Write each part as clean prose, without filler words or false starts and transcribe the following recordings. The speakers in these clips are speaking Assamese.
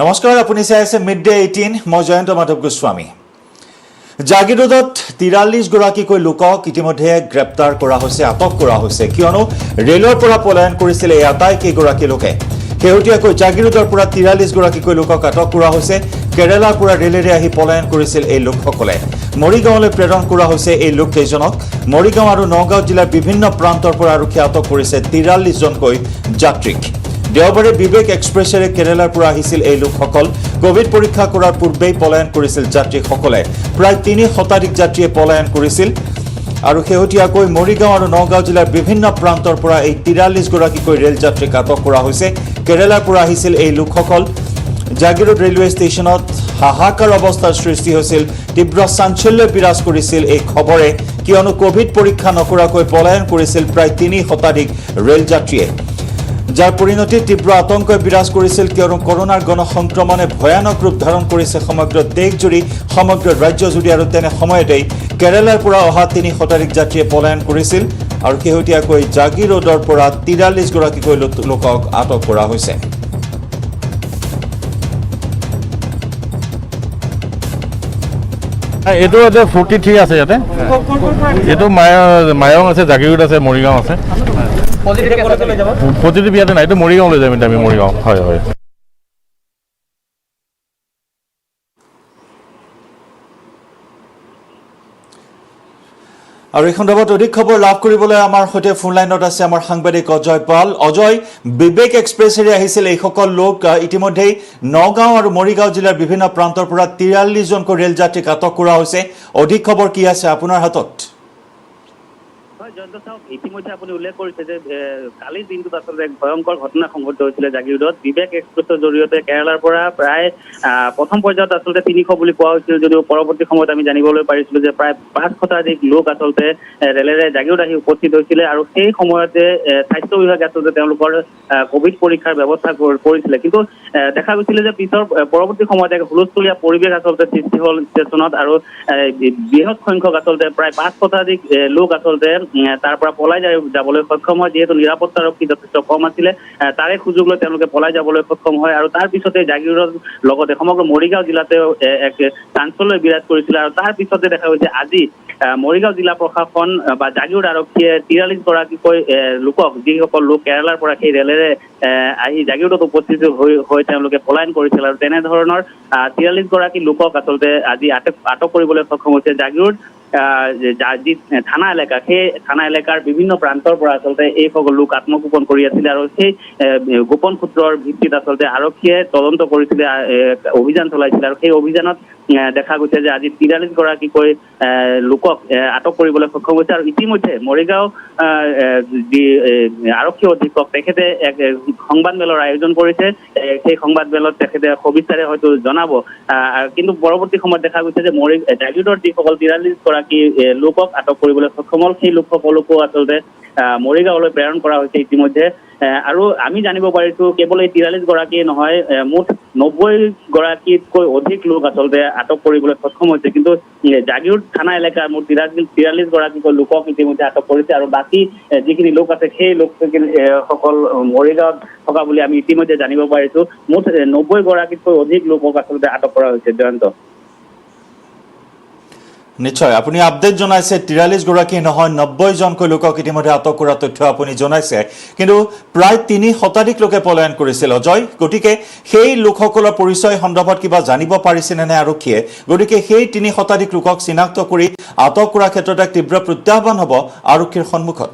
নমস্কাৰ, আপুনি চাই আছে মিড ডে 18। মই জয়ন্ত মাধৱ গোস্বামী। জাগিৰোডত 43 গৰাকীকৈ লোকক ইতিমধ্যে গ্ৰেপ্তাৰ কৰা হৈছে, আটক কৰা হৈছে, কিয়নো ৰেলৰ পৰা পলায়ন কৰিছিল এই আটাইকেইগৰাকী লোকে। শেহতীয়াকৈ জাগিৰোডৰ পৰা 43 গৰাকীকৈ লোকক আটক কৰা হৈছে। কেৰালাৰ পৰা ৰেলেৰে আহি পলায়ন কৰিছিল এই লোকসকলে। মৰিগাঁৱলৈ প্ৰেৰণ কৰা হৈছে এই লোককেইজনক। মৰিগাঁও আৰু নগাঁও জিলাৰ বিভিন্ন প্ৰান্তৰ পৰা আৰক্ষীয়ে আটক কৰিছে 43 জনকৈ যাত্ৰীক। দেওবাৰে বিবেক এক্সপ্ৰেছেৰে কেৰালাৰ পৰা আহিছিল এই লোকসকল। কোভিড পৰীক্ষা কৰাৰ পূৰ্বেই পলায়ন কৰিছিল যাত্ৰীসকলে। প্ৰায় 3 শতাধিক যাত্ৰীয়ে পলায়ন কৰিছিল আৰু শেহতীয়াকৈ মৰিগাঁও আৰু নগাঁও জিলাৰ বিভিন্ন প্ৰান্তৰ পৰা এই 43 গৰাকীকৈ ৰেল যাত্ৰীক আটক কৰা হৈছে। কেৰালাৰ পৰা আহিছিল এই লোকসকল। জাগিৰোড ৰেলৱে ষ্টেচনত হাহাকাৰ অৱস্থাৰ সৃষ্টি হৈছিল। তীব্ৰ চাঞ্চল্য বিৰাজ কৰিছিল এই খবৰে, কিয়নো কোভিড পৰীক্ষা নকৰাকৈ পলায়ন কৰিছিল প্ৰায় 3 শতাধিক ৰেল যাত্ৰীয়ে, যাৰ পৰিণতিত তীব্ৰ আতংকই বিৰাজ কৰিছিল, কিয়নো কৰোনাৰ গণসংক্ৰমণে ভয়ানক ৰূপ ধাৰণ কৰিছে সমগ্ৰ দেশজুৰি, সমগ্ৰ ৰাজ্যজুৰি। আৰু তেনে সময়তেই কেৰালাৰ পৰা অহা 3 শতাধিক যাত্ৰীয়ে পলায়ন কৰিছিল আৰু শেহতীয়াকৈ জাগিৰোডৰ পৰা 43 গৰাকীকৈ লোকক আটক কৰা হৈছে। এইটো 43 আছে ইয়াতে। এইটো মায়ং আছে, জাগিৰোড আছে, মৰিগাঁও আছে। পজিটিভ ইয়াতে নাই, এইটো মৰিগাঁও লৈ যাম এতিয়া আমি। মৰিগাঁও হয় হয়। আৰু এই সন্দৰ্ভত অধিক খবৰ লাভ কৰিবলৈ আমাৰ সৈতে ফোন লাইনত আছে আমাৰ সাংবাদিক অজয় পাল। অজয়, বিবেক এক্সপ্ৰেছেৰে আহিছিল এইসকল লোক। ইতিমধ্যেই নগাঁও আৰু মৰিগাঁও জিলাৰ বিভিন্ন প্ৰান্তৰ পৰা 43 জনকৈ ৰেল যাত্ৰীক আটক কৰা হৈছে। অধিক খবৰ কি আছে আপোনাৰ হাতত? ইতিমধ্যে আপুনি উল্লেখ কৰিছে যে কালিৰ দিনটোত আচলতে এক ভয়ংকৰ ঘটনা সংঘটিত হৈছিলে জাগিৰোডত। বিবেক এক্সপ্ৰেছৰ জৰিয়তে কেৰালাৰ পৰা প্ৰায় প্ৰথম পৰ্যায়ত আচলতে 300 বুলি কোৱা হৈছিল, যদিও পৰৱৰ্তী সময়ত আমি জানিবলৈ পাৰিছিলো যে প্ৰায় 5 শতাধিক লোক আচলতে ৰেলেৰে জাগিৰোড আহি উপস্থিত হৈছিলে। আৰু সেই সময়তে স্বাস্থ্য বিভাগে আচলতে তেওঁলোকৰ কোভিড পৰীক্ষাৰ ব্যৱস্থা কৰিছিলে। কিন্তু দেখা গৈছিলে যে পিছৰ পৰৱৰ্তী সময়ত এক হুলস্থুলীয়া পৰিৱেশ আচলতে সৃষ্টি হ'ল ষ্টেচনত, আৰু বৃহৎ সংখ্যক আচলতে প্ৰায় 5 শতাধিক লোক আচলতে তাৰ পৰা পলাই যাবলৈ সক্ষম হয়। যিহেতু নিৰাপত্তাৰক্ষী যথেষ্ট কম আছিলে, তাৰে সুযোগ লৈ তেওঁলোকে পলাই যাবলৈ সক্ষম হয়। আৰু তাৰ পিছতে জাগিৰোডৰ লগতে সমগ্ৰ মৰিগাঁও জিলাতেও এক চাঞ্চল্য বিৰাজ কৰিছিলে। আৰু তাৰ পিছতে দেখা গৈছে আজি মৰিগাঁও জিলা প্ৰশাসন বা জাগিৰোড আৰক্ষীয়ে 43 গৰাকীকৈ লোকক, যিসকল লোক কেৰালাৰ পৰা সেই ৰেলেৰে আহি জাগিৰোডত উপস্থিত হৈ তেওঁলোকে পলায়ন কৰিছিল। আৰু তেনেধৰণৰ 43 গৰাকী লোকক আচলতে আজি আটক কৰিবলৈ সক্ষম হৈছে জাগিৰোড যি থানা এলেকা, সেই থানা এলেকাৰ বিভিন্ন প্ৰান্তৰ পৰা আচলতে এই সকল লোক আত্মগোপন কৰি আছিলে। আৰু সেই গোপন সূত্ৰৰ ভিত্তিত আচলতে আৰক্ষীয়ে তদন্ত কৰিছিলে, অভিযান চলাইছিলে। আৰু সেই অভিযানত দেখা গৈছে যে আজি 43 গৰাকীকৈ লোকক আটক কৰিবলৈ সক্ষম হৈছে। আৰু ইতিমধ্যে মৰিগাঁও যি আৰক্ষী অধীক্ষক, তেখেতে এক সংবাদমেলৰ আয়োজন কৰিছে। সেই সংবাদমেলত তেখেতে সবিস্তাৰে হয়তো জনাব। কিন্তু পৰৱৰ্তী সময়ত দেখা গৈছে যে জাগিৰোডৰ যিসকল 43 গৰাকী লোকক আটক কৰিবলৈ সক্ষম হ'ল, সেই লোকসকলকো আচলতে মৰিগাঁৱলৈ প্ৰেৰণ কৰা হৈছে ইতিমধ্যে। আৰু আমি জানিব পাৰিছো কেৱল এই 43 গৰাকীয়ে নহয়, মুঠ 90 গৰাকীতকৈ অধিক লোক আচলতে আটক কৰিবলৈ সক্ষম হৈছে। কিন্তু জাগিৰোড থানা এলেকাৰ মুঠ 43 গৰাকীকৈ লোকক ইতিমধ্যে আটক কৰিছে। আৰু বাকী যিখিনি লোক আছে সেই লোকসকল মৰিগাঁৱত থকা বুলি আমি ইতিমধ্যে জানিব পাৰিছো। মুঠ 90 গৰাকীতকৈ অধিক লোকক আচলতে আটক কৰা হৈছে। জয়ন্ত, নিশ্চয় আপুনি আপডেট জনাইছে। 43 গৰাকী নহয়, 90 জনকৈ লোকক ইতিমধ্যে আটক কৰাৰ তথ্য আপুনি জনাইছে। কিন্তু প্ৰায় 3 শতাধিক লোকে পলায়ন কৰিছিল অজয়। গতিকে সেই লোকসকলৰ পৰিচয় সন্দৰ্ভত কিবা জানিব পাৰিছেনে নে আৰক্ষীয়ে? গতিকে সেই 3 শতাধিক লোকক চিনাক্ত কৰি আটক কৰাৰ ক্ষেত্ৰত এক তীব্ৰ প্ৰত্যাহ্বান হ'ব আৰক্ষীৰ সন্মুখত।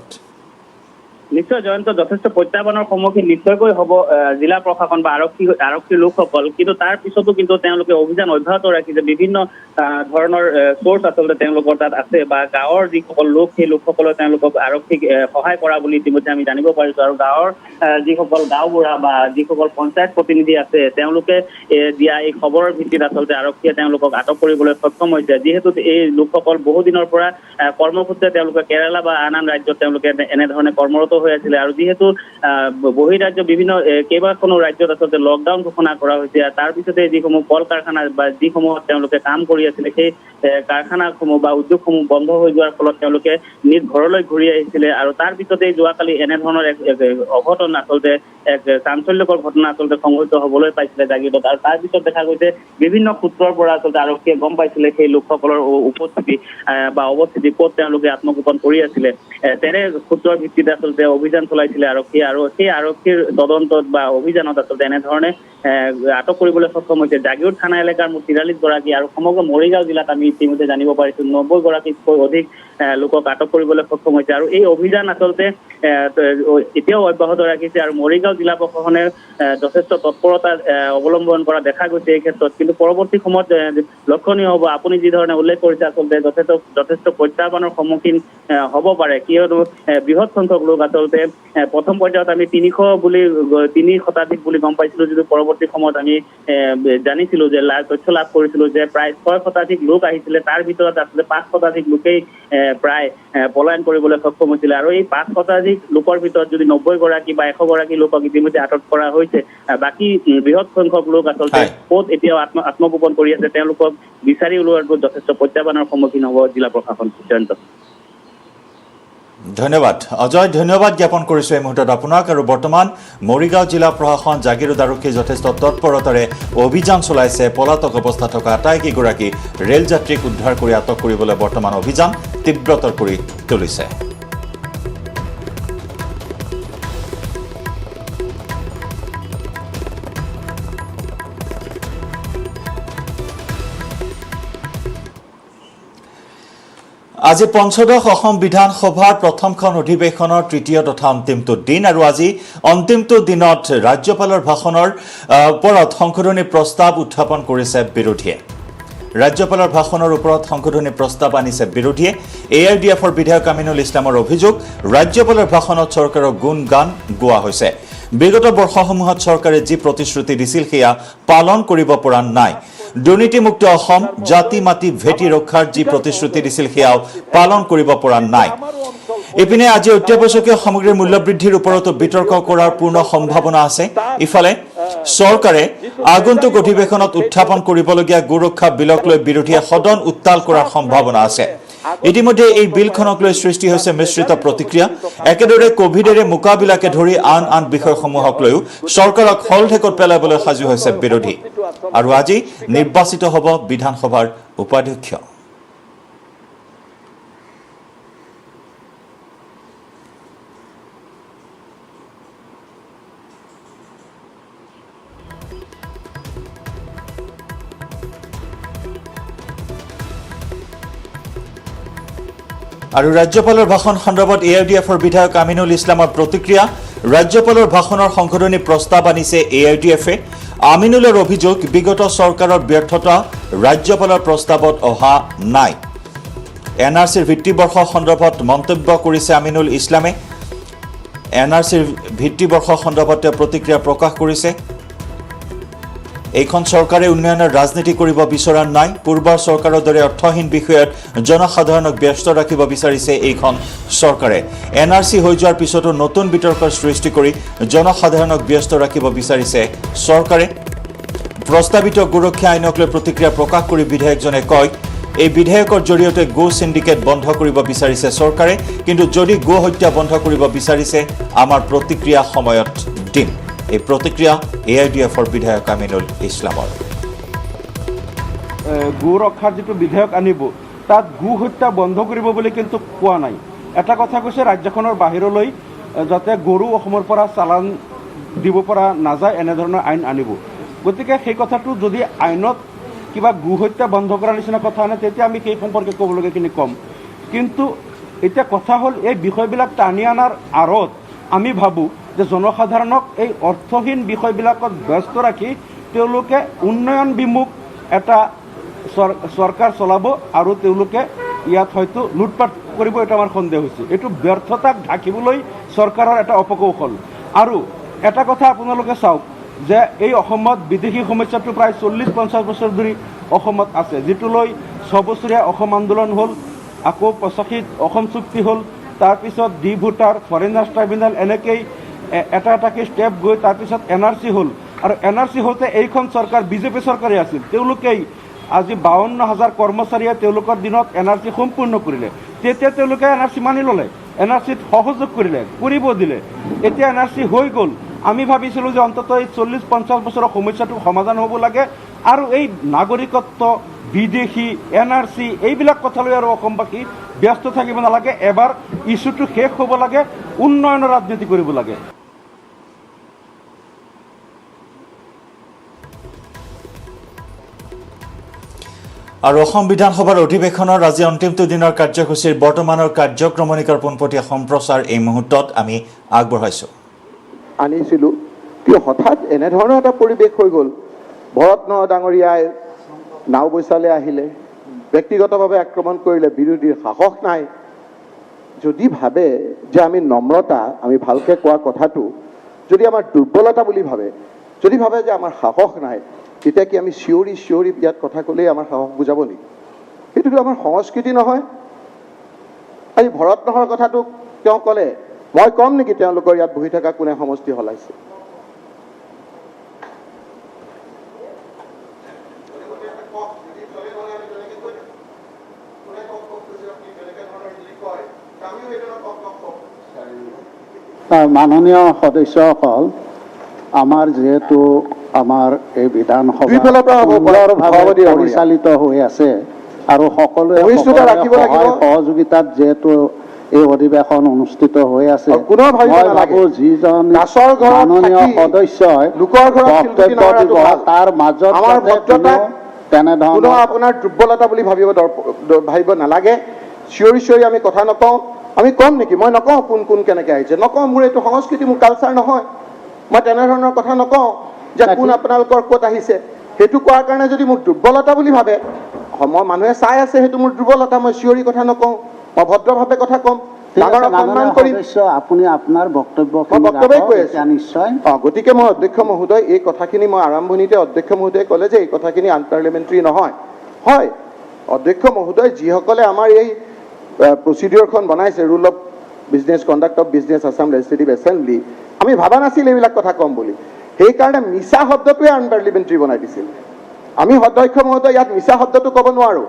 নিশ্চয় জয়ন্ত, যথেষ্ট প্ৰত্যাহ্বানৰ সন্মুখীন নিশ্চয়কৈ হ'ব জিলা প্ৰশাসন বা আৰক্ষীৰ লোকসকল। কিন্তু তাৰ পিছতো কিন্তু তেওঁলোকে অভিযান অব্যাহত ৰাখিছে। বিভিন্ন ধৰণৰ চ'ৰ্চ আচলতে তেওঁলোকৰ তাত আছে, বা গাঁৱৰ যিসকল লোক, সেই লোকসকলে তেওঁলোকক আৰক্ষীক সহায় কৰা বুলি ইতিমধ্যে আমি জানিব পাৰিছো। আৰু গাঁৱৰ যিসকল গাঁওবুঢ়া বা যিসকল পঞ্চায়ত প্ৰতিনিধি আছে, তেওঁলোকে দিয়া এই খবৰৰ ভিত্তিত আচলতে আৰক্ষীয়ে তেওঁলোকক আটক কৰিবলৈ সক্ষম হৈছে। যিহেতু এই লোকসকল বহুদিনৰ পৰা কৰ্মসূত্ৰে তেওঁলোকে কেৰালা বা আন ৰাজ্যত তেওঁলোকে এনেধৰণে কৰ্মৰত হৈ আছিলে আৰু যিহেতু বহিৰাজ্য বিভিন্ন কেইবাখনো ৰাজ্যত আচলতে লকডাউন ঘোষণা কৰা হৈছে তাৰ পিছতে যিসমূহ কল কাৰখানা বা যিসমূহত তেওঁলোকে কাম কৰি আছিলে সেই কাৰখানাসমূহ বা উদ্যোগসমূহ বন্ধ হৈ যোৱাৰ ফলত তেওঁলোকে নিজ ঘৰলৈ ঘূৰি আহিছিলে আৰু তাৰ পিছতে যোৱাকালি এনেধৰণৰ এক অঘটন আচলতে এক চাঞ্চল্যকৰ ঘটনা আচলতে সংঘটিত হবলৈ পাইছিলে জাগিৰোডত আৰু তাৰ পিছত দেখা গৈছে বিভিন্ন সূত্ৰৰ পৰা আচলতে আৰক্ষীয়ে গম পাইছিলে সেই লোকসকলৰ উপস্থিতি বা অৱস্থিতি ক'ত তেওঁলোকে আত্মগোপন কৰি আছিলে তেনে সূত্ৰৰ ভিত্তিত আচলতে অভিযান চলাইছিলে আৰক্ষীয়ে আৰু সেই আৰক্ষীৰ তদন্তত বা অভিযানত আচলতে এনেধৰণে আটক কৰিবলৈ সক্ষম হৈছে জাগিৰোড থানা এলেকাৰ মুঠ ৪৩ গৰাকী আৰু সমগ্ৰ মৰিগাঁও জিলাত আমি ইতিমধ্যে জানিব পাৰিছো ৯০ গৰাকীতকৈ অধিক লোকক আটক কৰিবলৈ সক্ষম হৈছে আৰু এই অভিযান আচলতে এতিয়াও অব্যাহত ৰাখিছে আৰু মৰিগাঁও জিলা প্ৰশাসনে যথেষ্ট তৎপৰতা অৱলম্বন কৰা দেখা গৈছে এই ক্ষেত্ৰত কিন্তু পৰৱৰ্তী সময়ত লক্ষণীয় হ'ব আপুনি যি ধৰণে উল্লেখ কৰিছে আচলতে যথেষ্ট প্ৰত্যাহ্বানৰ সন্মুখীন হ'ব পাৰে কিয়নো বৃহৎ সংখ্যক লোক আচলতে প্ৰথম পৰ্যায়ত আমি ৩ শতাধিক বুলি গম পাইছিলো যদিও পৰৱৰ্তী সময়ত আমি জানিছিলো যে তথ্য লাভ কৰিছিলো যে প্ৰায় ৬ শতাধিক লোক আহিছিলে তাৰ ভিতৰত আচলতে ৫ শতাধিক লোকেই প্ৰায় পলায়ন কৰিবলৈ সক্ষম হৈছিলে আৰু এই ৫ শতাধিক লোকৰ ভিতৰত যদি ৯০ গৰাকী বা ১০০ গৰাকী লোকক ইতিমধ্যে আটক কৰা হৈছে বাকী বৃহৎ সংখ্যক লোক আচলতে ক'ত এতিয়াও আত্মগোপন কৰি আছে তেওঁলোকক বিচাৰি উলিওৱাটো যথেষ্ট প্ৰত্যাহ্বানৰ সন্মুখীন হ'ব জিলা প্ৰশাসন জয়ন্ত ধন্যবাদ অজয় ধন্যবাদ জ্ঞাপন কৰিছোঁ এই মুহূৰ্তত আপোনাক আৰু বৰ্তমান মৰিগাঁও জিলা প্ৰশাসন জাগিৰোড আৰক্ষীয়ে যথেষ্ট তৎপৰতাৰে অভিযান চলাইছে পলাতক অৱস্থাত থকা আটাইকেইগৰাকী ৰেলযাত্ৰীক উদ্ধাৰ কৰি আটক কৰিবলৈ বৰ্তমান অভিযান তীব্ৰতৰ কৰি তুলিছে আজি পঞ্চদশ অসম বিধানসভাৰ প্ৰথমখন অধিৱেশনৰ তৃতীয় তথা অন্তিমটো দিন আৰু আজি অন্তিমটো দিনত ৰাজ্যপালৰ ভাষণৰ ওপৰত সংশোধনী প্ৰস্তাৱ উত্থাপন কৰিছে বিৰোধীয়ে ৰাজ্যপালৰ ভাষণৰ ওপৰত সংশোধনী প্ৰস্তাৱ আনিছে বিৰোধীয়ে AIDFৰ বিধায়ক আমিনুল ইছলামৰ অভিযোগ ৰাজ্যপালৰ ভাষণত চৰকাৰৰ গুণগান গোৱা হৈছে বিগত বৰ্ষসমূহত চৰকাৰে যি প্ৰতিশ্ৰুতি দিছিল সেয়া পালন কৰিব পৰা নাই দুৰ্নীতিমুক্ত অসম জাতি মাটি ভেটি ৰক্ষাৰ যি প্ৰতিশ্ৰুতি দিছিল সেয়াও পালন কৰিব পৰা নাই ইপিনে আজি অত্যাৱশ্যকীয় সামগ্ৰীৰ মূল্য বৃদ্ধিৰ ওপৰতো বিতৰ্ক কৰাৰ পূৰ্ণ সম্ভাৱনা আছে ইফালে চৰকাৰে আগন্তুক অধিৱেশনত উত্থাপন কৰিবলগীয়া গোৰক্ষা বিলক লৈ বিৰোধীয়ে সদন উত্তাল কৰাৰ সম্ভাৱনা আছে ইতিমধ্যে এই বিলখনক লৈ সৃষ্টি হৈছে মিশ্ৰিত প্ৰতিক্ৰিয়া একেদৰে কোভিডেৰে মোকাবিলাকে ধৰি আন বিষয়সমূহক লৈও চৰকাৰক হলঢেকত পেলাবলৈ সাজু হৈছে বিৰোধী আৰু আজি নিৰ্বাচিত হ'ব বিধানসভাৰ উপাধ্যক্ষ আৰু ৰাজ্যপালৰ ভাষণ সন্দৰ্ভত AIDFৰ বিধায়ক আমিনুল ইছলামৰ প্ৰতিক্ৰিয়া ৰাজ্যপালৰ ভাষণৰ সংশোধনী প্ৰস্তাৱ আনিছে AIDFে আমিনুলৰ অভিযোগ বিগত চৰকাৰৰ ব্যৰ্থতা ৰাজ্যপালৰ প্ৰস্তাৱত অহা নাই NRCৰ ভিত্তিবৰ্ষ সন্দৰ্ভত মন্তব্য কৰিছে আমিনুল ইছলামে NRCৰ ভিত্তিবৰ্ষ সন্দৰ্ভত প্ৰতিক্ৰিয়া প্ৰকাশ কৰিছে এইখন চৰকাৰে উন্নয়নৰ ৰাজনীতি কৰিব বিচৰা নাই পূৰ্বৰ চৰকাৰৰ দৰে অৰ্থহীন বিষয়ত জনসাধাৰণক ব্যস্ত ৰাখিব বিচাৰিছে এইখন চৰকাৰে NRC হৈ যোৱাৰ পিছতো নতুন বিতৰ্কৰ সৃষ্টি কৰি জনসাধাৰণক ব্যস্ত ৰাখিব বিচাৰিছে চৰকাৰে প্ৰস্তাৱিত গোৰক্ষা আইনক লৈ প্ৰতিক্ৰিয়া প্ৰকাশ কৰি বিধায়কজনে কয় এই বিধেয়কৰ জৰিয়তে গো সিন্ডিকেট বন্ধ কৰিব বিচাৰিছে চৰকাৰে কিন্তু যদি গো হত্যা বন্ধ কৰিব বিচাৰিছে আমাৰ প্ৰতিক্ৰিয়া সময়ত দিম এই প্ৰতিক্ৰিয়া AIDFৰ বিধায়ক আমিনুল ইছলামৰ গো ৰক্ষাৰ যিটো বিধেয়ক আনিব তাত গো হত্যা বন্ধ কৰিব বুলি কিন্তু কোৱা নাই এটা কথা কৈছে ৰাজ্যখনৰ বাহিৰলৈ যাতে গৰু অসমৰ পৰা চালান দিব পৰা নাযায় এনেধৰণৰ আইন আনিব গতিকে সেই কথাটো যদি আইনত কিবা গো হত্যা বন্ধ কৰাৰ নিচিনা কথা আনে তেতিয়া আমি সেই সম্পৰ্কে ক'বলগীয়াখিনি কম কিন্তু এতিয়া কথা হ'ল এই বিষয়বিলাক টানি আনাৰ আঁৰত আমি ভাবোঁ যে জনসাধাৰণক এই অৰ্থহীন বিষয়বিলাকত ব্যস্ত ৰাখি তেওঁলোকে উন্নয়ন বিমুখ এটা চৰকাৰ চলাব আৰু তেওঁলোকে ইয়াত হয়তো লুটপাট কৰিব এটা আমাৰ সন্দেহ হৈছে এইটো ব্যৰ্থতাক ঢাকিবলৈ চৰকাৰৰ এটা অপকৌশল আৰু এটা কথা আপোনালোকে চাওক যে এই অসমত বিদেশী সমস্যাটো প্ৰায় 40-50 বছৰ ধৰি অসমত আছে যিটো লৈ 6 বছৰীয়া অসম আন্দোলন হ'ল আকৌ 85 অসম চুক্তি হ'ল তাৰপিছত ডি ভোটাৰ ফৰেনাৰ্ছ ট্ৰাইব্যুনেল এনেকৈয়ে এটা এটাকৈ ষ্টেপ গৈ তাৰপিছত NRC হ'ল আৰু NRC হওঁতে এইখন চৰকাৰ বিজেপি চৰকাৰে আছিল তেওঁলোকেই আজি 52,000 কৰ্মচাৰীয়ে তেওঁলোকৰ দিনত NRC সম্পূৰ্ণ কৰিলে তেতিয়া তেওঁলোকে NRC মানি ল'লে NRCত সহযোগ কৰিলে কৰিব দিলে এতিয়া NRC হৈ গ'ল আমি ভাবিছিলোঁ যে অন্ততঃ এই 40-50 বছৰৰ সমস্যাটো সমাধান হ'ব লাগে আৰু এই নাগৰিকত্ব বিদেশী NRC এইবিলাক কথালৈ আৰু অসমবাসী ব্যস্ত থাকিব নালাগে এবাৰ ইছ্যুটো শেষ হ'ব লাগে উন্নয়নৰ ৰাজনীতি কৰিব লাগে আৰু অসম বিধানসভাৰ অধিৱেশনৰ আজি অন্তিমটো দিনৰ কাৰ্যসূচীৰ বৰ্তমানৰ কাৰ্যক্ৰমণিকাৰ পোনপটীয়া সম্প্ৰচাৰ এই মুহূৰ্তত আমি আগবঢ়াইছোঁ আনিছিলোঁ কিয় হঠাৎ এনেধৰণৰ এটা পৰিৱেশ হৈ গ'ল ভৰতন ডাঙৰীয়াই নাও বৈচালে আহিলে ব্যক্তিগতভাৱে আক্ৰমণ কৰিলে বিৰোধীৰ সাহস নাই যদি ভাবে যে আমি নম্ৰতা আমি ভালকৈ কোৱা কথাটো যদি আমাৰ দুৰ্বলতা বুলি ভাবে যদি ভাবে যে আমাৰ সাহস নাই তেতিয়া কি আমি চিঞৰি ইয়াত কথা ক'লেই আমাৰ সাহস বুজাব নেকি সেইটোতো আমাৰ সংস্কৃতি নহয় আজি ভৰতনহৰ কথাটো তেওঁ ক'লে মই কম নেকি তেওঁলোকৰ ইয়াত বহি থকা কোনে সমষ্টি হলাইছে মাননীয় সদস্যসকল আমাৰ যেহেতু আমাৰ এই বিধানসভা সুন্দৰভাৱে পৰিচালিত হৈ আছে আৰু সকলোৱে সহযোগিতাত যেহেতু এই অধিৱেশন অনুষ্ঠিত হৈ আছে মই ভাবো যিজন মাননীয় সদস্যই বক্তব্য দিব তাৰ মাজত তেনেধৰণৰ আপোনাৰ দুৰ্বলতা বুলি ভাবিব নালাগে চিঞৰি আমি কথা নকওঁ আমি কম নেকি মই নকওঁ কোন কেনেকৈ আহিছে নকওঁ মোৰ এইটো সংস্কৃতি মোৰ কালচাৰ নহয় মই তেনেধৰণৰ কথা নকওঁ যে কোন আপোনালোকৰ ক'ত আহিছে সেইটো কোৱাৰ কাৰণে যদি মোক দুৰ্বলতা বুলি ভাবে মই মানুহে চাই আছে সেইটো মোৰ দুৰ্বলতা মই চিঞৰি কথা নকওঁ মই ভদ্ৰভাৱে কথা ক'ম আপুনি আপোনাৰ বক্তব্য নিশ্চয় গতিকে মই অধ্যক্ষ মহোদয় এই কথাখিনি মই আৰম্ভণিতে অধ্যক্ষ মহোদয়ে ক'লে যে এই কথাখিনি আনপাৰ্লিমেণ্টাৰী নহয় হয় অধ্যক্ষ মহোদয় যিসকলে আমাৰ এই প্ৰচিডিউৰখন বনাইছে rule of business conduct of business Assam legislative assembly আমি ভাবা নাছিল এইবিলাক কথা ক'ম বুলি সেইকাৰণে মিছা শব্দটোৱে আনপাৰ্লিমেণ্টাৰী বনাই দিছিল আমি অধ্যক্ষ মহোদয় ইয়াত মিছা শব্দটো ক'ব নোৱাৰোঁ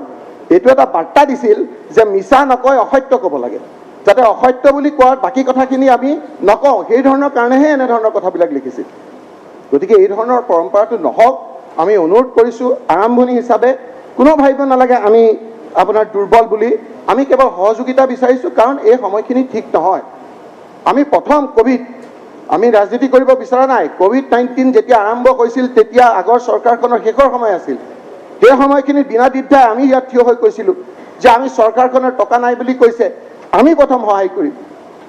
এইটো এটা বাৰ্তা দিছিল যে মিছা নকয় অসত্য ক'ব লাগে যাতে অসত্য বুলি কোৱাৰ বাকী কথাখিনি আমি নকওঁ সেই ধৰণৰ কাৰণেহে এনেধৰণৰ কথাবিলাক লিখিছিল গতিকে এই ধৰণৰ পৰম্পৰাটো নহওক আমি অনুৰোধ কৰিছোঁ আৰম্ভণি হিচাপে কোনো ভাবিব নালাগে আমি আপোনাৰ দুৰ্বল বুলি আমি কেৱল সহযোগিতা বিচাৰিছোঁ কাৰণ এই সময়খিনি ঠিক নহয় আমি প্ৰথম কোভিড আমি ৰাজনীতি কৰিব বিচৰা নাই COVID-19 যেতিয়া আৰম্ভ হৈছিল তেতিয়া আগৰ চৰকাৰখনৰ শেষৰ সময় আছিল সেই সময়খিনিত বিনা দ্বিধাই আমি ইয়াত থিয় হৈ কৈছিলোঁ যে আমি চৰকাৰখনৰ টকা নাই বুলি কৈছে আমি প্ৰথম সহায় কৰিম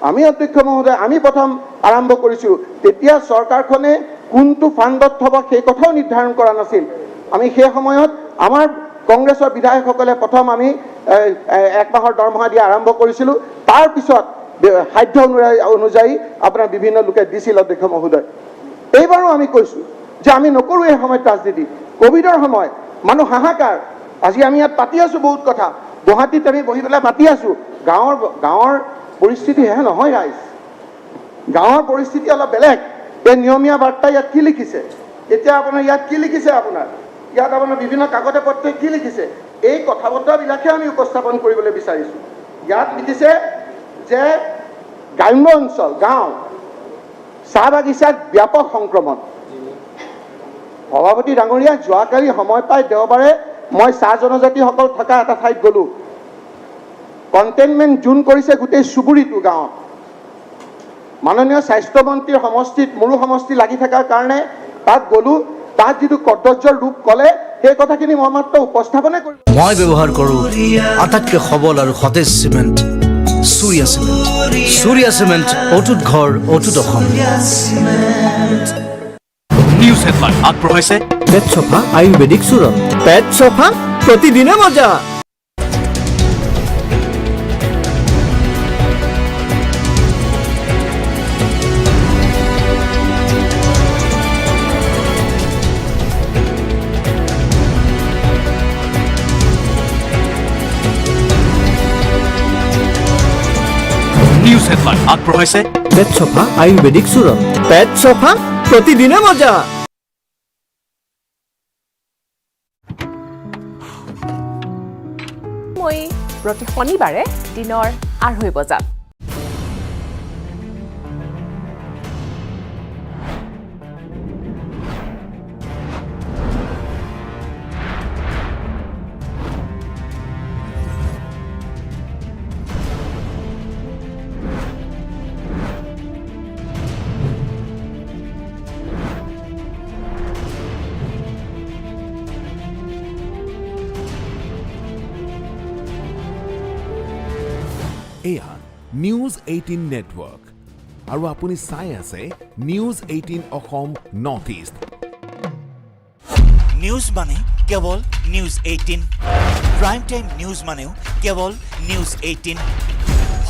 আমি অধ্যক্ষ মহোদয় আমি প্ৰথম আৰম্ভ কৰিছোঁ তেতিয়া চৰকাৰখনে কোনটো ফাণ্ডত থ'ব সেই কথাও নিৰ্ধাৰণ কৰা নাছিল আমি সেই সময়ত আমাৰ কংগ্ৰেছৰ বিধায়কসকলে প্ৰথম আমি 1 মাহৰ দৰমহা দিয়া আৰম্ভ কৰিছিলোঁ তাৰপিছত সাধ্য অনুযায়ী আপোনাৰ বিভিন্ন লোকে দিছিল অধ্যক্ষ মহোদয় এইবাৰো আমি কৈছোঁ যে আমি নকৰোঁ এই সময়ত ৰাজনীতি কোভিডৰ সময় মানুহ হাহাকাৰ আজি আমি ইয়াত পাতি আছোঁ বহুত কথা গুৱাহাটীত আমি বহি পেলাই পাতি আছোঁ গাঁৱৰ পৰিস্থিতি হে নহয় ৰাইজ গাঁৱৰ পৰিস্থিতি অলপ বেলেগ এই নিয়মীয়া বাৰ্তা ইয়াত কি লিখিছে এতিয়া আপোনাৰ ইয়াত কি লিখিছে আপোনাৰ ইয়াত আপোনাৰ বিভিন্ন কাগজে পত্ৰে কি লিখিছে এই কথা বতৰাবিলাকহে আমি উপস্থাপন কৰিবলৈ বিচাৰিছোঁ ইয়াত লিখিছে যে গ্ৰাম্য অঞ্চল গাঁও চাহ বাগিচাত ব্যাপক সংক্ৰমণ সভাপতি ডাঙৰীয়া যোৱাকালি সময় পাই দেওবাৰে মই চাহ জনজাতিসকল থকা এটা ঠাইত গ'লোঁ কণ্টেইনমেণ্ট জোন কৰিছে গোটেই চুবুৰীটো গাঁৱত মাননীয় স্বাস্থ্যমন্ত্ৰীৰ সমষ্টিত মোৰো সমষ্টি লাগি থকাৰ কাৰণে তাত গ'লোঁ তাত যিটো কৰ্তব্যৰ ৰূপ ক'লে সেই কথাখিনি মই মাত্ৰ উপস্থাপনে কৰিলোঁ মই ব্যৱহাৰ কৰোঁ আটাইতকৈ সবল আৰু সতেজ চিমেণ্ট সূৰ্যা চিমেণ্ট অটুট ঘৰ অটুট অসম নিউজ হেডলাইন আগবঢ়াইছে পেট চফা আয়ুৰ্বেদিক চূৰণ পেট চফা প্ৰতিদিনে মজা হেডলাইন আগবঢ়াইছে পেট চফা আয়ুৰ্বেদিক চূৰণ পেট চফা প্ৰতিদিনে মজা মই প্ৰতি শনিবাৰে দিনৰ 2:30 বজাত এয়া নিউজ 18 নেটৱৰ্ক আৰু আপুনি চাই আছে news 18 Assam north east news মানে কেৱল নিউজ 18 প্ৰাইম টাইম নিউজ মানেও কেৱল নিউজ 18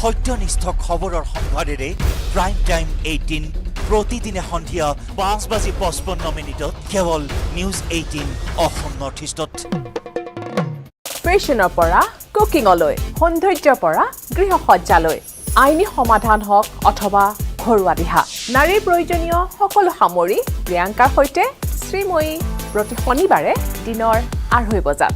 সত্যনিষ্ঠ খবৰৰ সম্ভাৰেৰে প্ৰাইম টাইম 18 প্ৰতিদিনে সন্ধিয়া 5:55 কেৱল নিউজ 18 অসম নৰ্থ ইষ্টত ফেশ্বনৰ পৰা কুকিঙলৈ সৌন্দৰ্যৰ পৰা গৃহসজ্জালৈ আইনী সমাধান হওক অথবা ঘৰুৱা দিহা নাৰীৰ প্ৰয়োজনীয় সকলো সামৰি প্ৰিয়ংকাৰ সৈতে শ্ৰীময়ী প্ৰতি শনিবাৰে দিনৰ 2:30 বজাত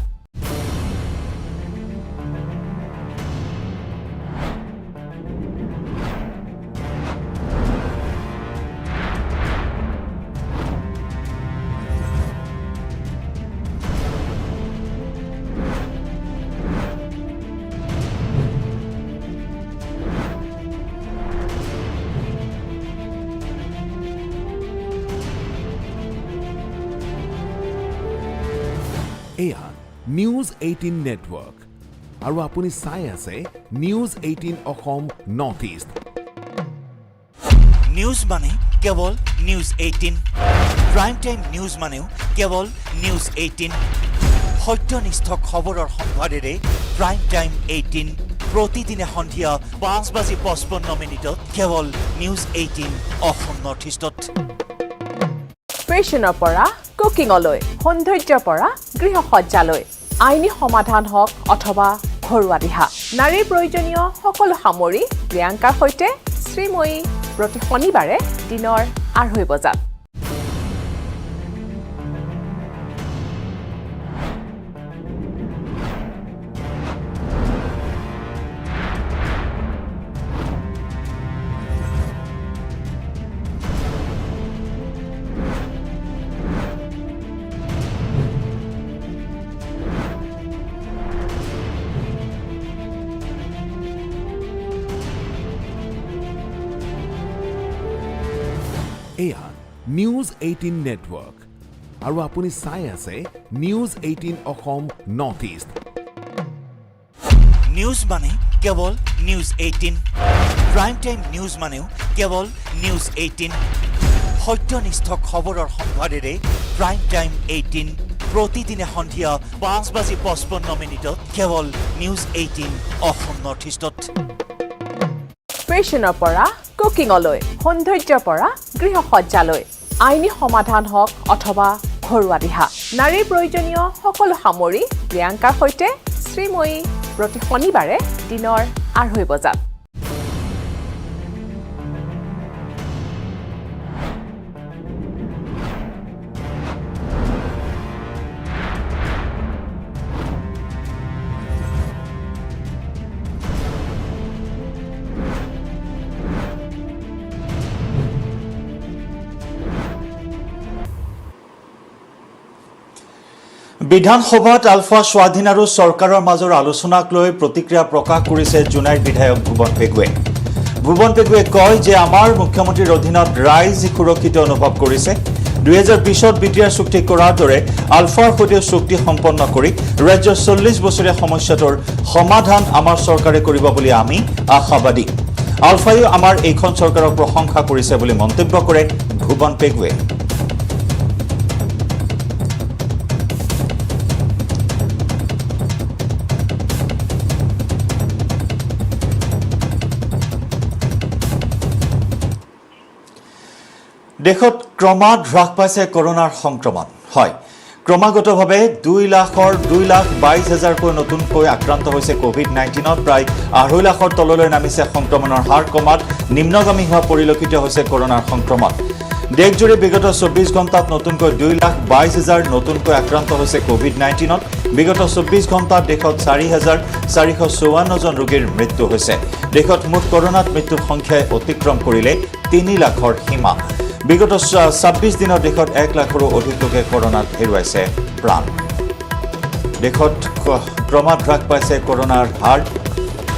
এয়া নিউজ 18 নেটৱৰ্ক আৰু আপুনি চাই আছে news 18 Assam north east news মানে কেৱল নিউজ 18 প্ৰাইম টাইম নিউজ মানেও কেৱল নিউজ 18 সত্যনিষ্ঠ খবৰৰ সম্ভাৰেৰে প্ৰাইম টাইম 18 প্ৰতিদিনে সন্ধিয়া 5:55 কেৱল নিউজ 18 অসম নৰ্থ ইষ্টত ফেশ্বনৰ পৰা কুকিঙলৈ সৌন্দৰ্যৰ পৰা গৃহসজ্জালৈ আইনী সমাধান হওক অথবা ঘৰুৱা দিহা নাৰীৰ প্ৰয়োজনীয় সকলো সামৰি প্ৰিয়ংকাৰ সৈতে শ্ৰীময়ী প্ৰতি শনিবাৰে দিনৰ 2:30 বজাত এয়া নিউজ 18 নেটৱৰ্ক আৰু আপুনি চাই আছে news 18 Assam north east news মানে কেৱল নিউজ 18 প্ৰাইম টাইম নিউজ মানেও কেৱল নিউজ 18 সত্যনিষ্ঠ খবৰৰ সম্ভাৰেৰে প্ৰাইম টাইম 18 প্ৰতিদিনে সন্ধিয়া 5:55 কেৱল নিউজ 18 অসম নৰ্থ ইষ্টত ফেশ্বনৰ পৰা কুকিঙলৈ সৌন্দৰ্যৰ পৰা গৃহসজ্জালৈ আইনী সমাধান হওক অথবা ঘৰুৱা দিহা নাৰীৰ প্ৰয়োজনীয় সকলো সামৰি প্ৰিয়ংকাৰ সৈতে শ্ৰীময়ী প্ৰতি শনিবাৰে দিনৰ 2:30 বজাত বিধানসভাত আলফা স্বাধীন আৰু চৰকাৰৰ মাজৰ আলোচনাক লৈ প্ৰতিক্ৰিয়া প্ৰকাশ কৰিছে জোনাইৰ বিধায়ক ভুৱন পেগুৱে। ভুৱন পেগুৱে কয় যে আমাৰ মুখ্যমন্ত্ৰীৰ অধীনত ৰাইজ সুৰক্ষিত অনুভৱ কৰিছে। 2020ত বিটিআৰ চুক্তি কৰাৰ দৰে আলফাৰ সৈতে চুক্তি সম্পন্ন কৰি ৰাজ্যৰ 40 বছৰীয়া সমস্যাটোৰ সমাধান আমাৰ চৰকাৰে কৰিব বুলি আমি আশাবাদী। আলফায়ো আমাৰ এইখন চৰকাৰক প্ৰশংসা কৰিছে বুলি মন্তব্য কৰে ভুৱন পেগুৱে। দেশত ক্ৰমাৎ হ্ৰাস পাইছে কৰোনাৰ সংক্ৰমণ। হয়, ক্ৰমাগতভাৱে 2,22,000কৈ নতুনকৈ আক্ৰান্ত হৈছে কোভিড-19ত প্ৰায় 2.5 লাখৰ তললৈ নামিছে সংক্ৰমণৰ হাৰ কমাত নিম্নগামী হোৱা পৰিলক্ষিত হৈছে কৰোনাৰ সংক্ৰমণ দেশজুৰি বিগত 24 ঘণ্টাত নতুনকৈ 2,22,000 নতুনকৈ আক্ৰান্ত হৈছে কোভিড-19ত বিগত 24 ঘণ্টাত দেশত 4,454 জন ৰোগীৰ মৃত্যু হৈছে দেশত মুঠ কৰোনাত মৃত্যুৰ সংখ্যাই অতিক্ৰম কৰিলে 3 লাখৰ সীমা বিগত 26 দিনত দেশত 1 লাখৰো অধিক লোকে কৰোনাত হেৰুৱাইছে প্ৰাণ দেশত ক্ৰমাৎ হ্ৰাস পাইছে কৰোনাৰ হাৰ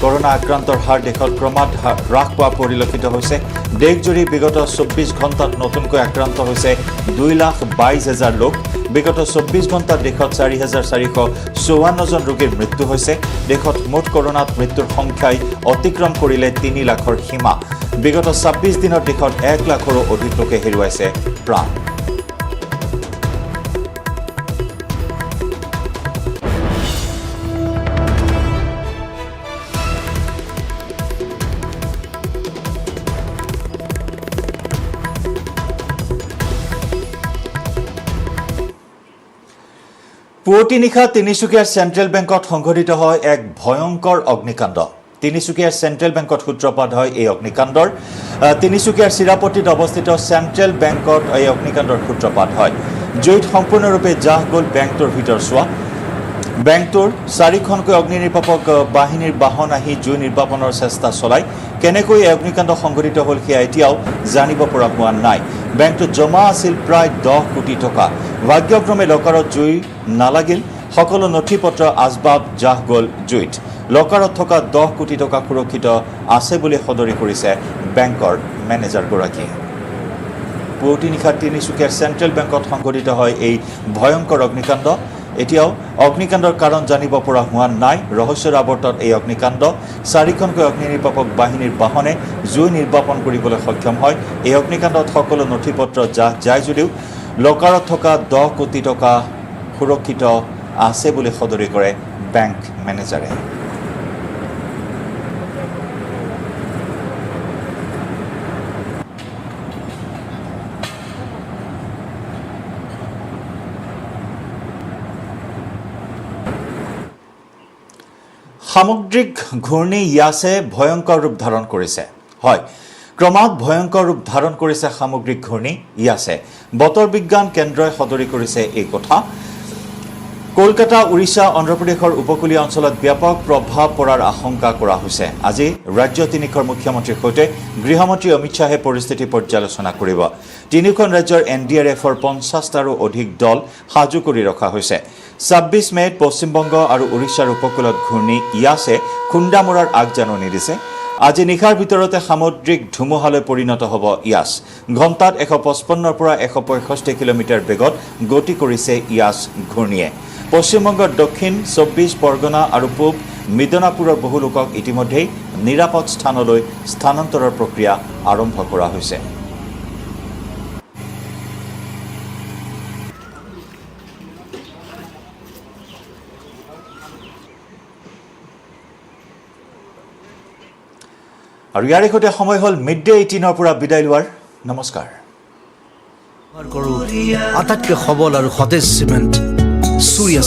কৰোনা আক্ৰান্তৰ হাৰ দেশত ক্ৰমাৎ হ্ৰাস পোৱা পৰিলক্ষিত হৈছে দেশজুৰি বিগত 24 ঘণ্টাত নতুনকৈ আক্ৰান্ত হৈছে 2,22,000 লোক বিগত 24 ঘণ্টাত দেশত 4,454 জন ৰোগীৰ মৃত্যু হৈছে দেশত মুঠ কৰোনাত মৃত্যুৰ সংখ্যাই অতিক্ৰম কৰিলে 3 লাখৰ সীমা বিগত 26 দিনত দেশত 1 লাখৰো অধিক লোকে হেৰুৱাইছে প্ৰাণ পুৱতি নিশা তিনিচুকীয়াৰ চেণ্ট্ৰেল বেংকত সংঘটিত হয় এক ভয়ংকৰ অগ্নিকাণ্ড তিনিচুকীয়াৰ চেণ্ট্ৰেল বেংকত সূত্ৰপাত হয় এই অগ্নিকাণ্ডৰ তিনিচুকীয়াৰ চিৰাপতিত অৱস্থিত চেণ্ট্ৰেল বেংকত এই অগ্নিকাণ্ডৰ সূত্ৰপাত হয় জুইত সম্পূৰ্ণৰূপে জাহ গ'ল বেংকটোৰ ভিতৰচোৱা বেংকটোৰ 4খনকৈ অগ্নি নিৰ্বাপক বাহিনীৰ বাহন আহি জুই নিৰ্বাপনৰ চেষ্টা চলায় কেনেকৈ এই অগ্নিকাণ্ড সংঘটিত হ'ল সেয়া এতিয়াও জানিব পৰা হোৱা নাই বেংকটোত জমা আছিল প্ৰায় 10 কোটি টকা ভাগ্যক্ৰমে লকাৰত জুই নালাগিল সকলো নথি পত্ৰ আচবাব জাহ গ'ল জুইত লকাৰত থকা 10 কোটি টকা সুৰক্ষিত আছে বুলি সদৰি কৰিছে বেংকৰ মেনেজাৰগৰাকীয়ে পুৱতি নিশা তিনিচুকীয়াৰ চেণ্ট্ৰেল বেংকত সংঘটিত হয় এই ভয়ংকৰ অগ্নিকাণ্ড এতিয়াও অগ্নিকাণ্ডৰ কাৰণ জানিব পৰা হোৱা নাই ৰহস্যৰ আৱৰ্তত এই অগ্নিকাণ্ড 4খনকৈ অগ্নি নিৰ্বাপক বাহিনীৰ বাহনে জুই নিৰ্বাপন কৰিবলৈ সক্ষম হয় এই অগ্নিকাণ্ডত সকলো নথি পত্ৰ জাহ যায় যদিও লকাৰত থকা 10 কোটি টকা সুৰক্ষিত আছে বুলি সদৰি কৰে বেংক মেনেজাৰে সামুদ্ৰিক ঘূৰ্ণী ইয়াছে ভয়ংকৰ ৰূপ ধাৰণ কৰিছে হয় ক্ৰমাৎ ভয়ংকৰ ৰূপ ধাৰণ কৰিছে সামুদ্ৰিক ঘূৰ্ণী ইয়াছে বতৰ বিজ্ঞান কেন্দ্ৰই সদৰি কৰিছে এই কথা কলকাতা উৰিষ্যা অন্ধ্ৰপ্ৰদেশৰ উপকূলীয় অঞ্চলত ব্যাপক প্ৰভাৱ পৰাৰ আশংকা কৰা হৈছে আজি ৰাজ্য তিনিখনৰ মুখ্যমন্ত্ৰীৰ সৈতে গৃহমন্ত্ৰী অমিত শ্বাহে পৰিস্থিতি পৰ্যালোচনা কৰিব তিনিখন ৰাজ্যৰ NDRFৰ 50টাৰো অধিক দল সাজু কৰি ৰখা হৈছে 26 মেত পশ্চিমবংগ আৰু উৰিষ্যাৰ উপকূলত ঘূৰ্ণী ইয়াছে খুন্দা মৰাৰ আগজাননী দিছে আজি নিশাৰ ভিতৰতে সামুদ্ৰিক ধুমুহালৈ পৰিণত হ'ব ইয়াছ ঘণ্টাত 155 পৰা 165 কিলোমিটাৰ বেগত গতি কৰিছে ইয়াছ ঘূৰ্ণীয়ে পশ্চিমবংগৰ দক্ষিণ 24 পৰগনা আৰু পূব মিদনাপুৰৰ বহু লোকক ইতিমধ্যেই নিৰাপদ স্থানলৈ স্থানান্তৰৰ প্ৰক্ৰিয়া আৰম্ভ কৰা হৈছে আৰু ইয়াৰ সৈতে সময় হ'ল মিডডে 18ৰ পৰা বিদায় লোৱাৰ নমস্কাৰ আটাইতকৈ সবল আৰু সতেজ চিমেণ্ট সূৰ্য